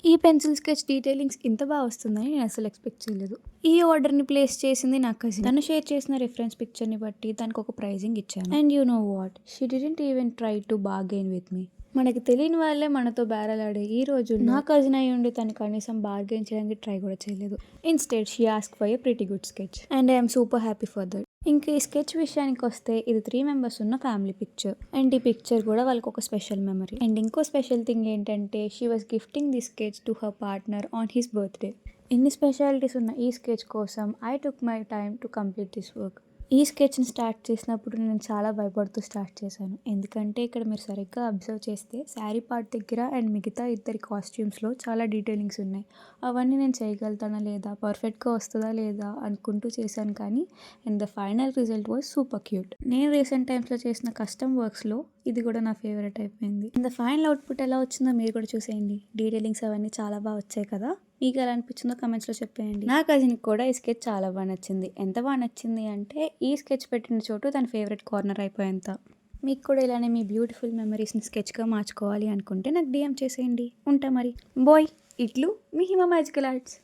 ఈ pencil sketch detailings ఇంత బాగా వస్తుందని నేను అసలు ఎక్స్పెక్ట్ చేయలేదు. ఈ ఆర్డర్ని ప్లేస్ చేసింది నా కజిన్. తను షేర్ చేసిన రిఫరెన్స్ పిక్చర్ని బట్టి దానికి ఒక ప్రైజింగ్ ఇచ్చాను. And you know what, she didn't even try to bargain with me. మనకి తెలియని వాళ్ళే మనతో బేరాలాడే ఈ రోజు నా కజిన్ అయ్యి ఉండి తను కనీసం బార్గెయిన్ చేయడానికి ట్రై కూడా చేయలేదు. Instead she ask for a pretty good sketch and I'm super happy for that. ఇంకా ఈ స్కెచ్ విషయానికి వస్తే ఇది 3 మెంబర్స్ ఉన్న ఫ్యామిలీ పిక్చర్. అండ్ ఈ పిక్చర్ కూడా వాళ్ళకి ఒక స్పెషల్ మెమరీ. అండ్ ఇంకో స్పెషల్ థింగ్ ఏంటంటే she was gifting the sketch to her partner on his birthday. ఎన్ని స్పెషాలిటీస్ ఉన్న ఈ స్కెచ్ కోసం I took my time to complete this work. ఈ స్కెచ్ని స్టార్ట్ చేసినప్పుడు నేను చాలా భయపడుతూ స్టార్ట్ చేశాను. ఎందుకంటే ఇక్కడ మీరు సరిగ్గా అబ్జర్వ్ చేస్తే శారీ పార్ట్ దగ్గర అండ్ మిగతా ఇద్దరి కాస్ట్యూమ్స్లో చాలా డీటెయిలింగ్స్ ఉన్నాయి. అవన్నీ నేను చేయగలుగుతానా లేదా, పర్ఫెక్ట్గా వస్తుందా లేదా అనుకుంటూ చేశాను. కానీ and the final result was super cute. నేను రీసెంట్ టైమ్స్లో చేసిన కస్టమ్ వర్క్స్లో ఇది కూడా నా ఫేవరెట్ అయిపోయింది. అండ్ ద ఫైనల్ అవుట్పుట్ ఎలా వచ్చిందో మీరు కూడా చూసేయండి. డీటెయిలింగ్స్ అవన్నీ చాలా బాగా వచ్చాయి కదా. మీకు ఎలా అనిపించిందో కమెంట్స్లో చెప్పేయండి. నా కజిన్కి కూడా ఈ స్కెచ్ చాలా బాగా నచ్చింది. ఎంత బాగా నచ్చింది అంటే ఈ స్కెచ్ పెట్టిన చోటు తన ఫేవరెట్ కార్నర్ అయిపోయేంత. మీకు కూడా ఇలానే మీ బ్యూటిఫుల్ మెమరీస్ని స్కెచ్గా మార్చుకోవాలి అనుకుంటే నాకు DM చేసేయండి. ఉంటా మరి. బాయ్. ఇట్లు మీ హిమ మ్యాజికల్ ఆర్ట్స్.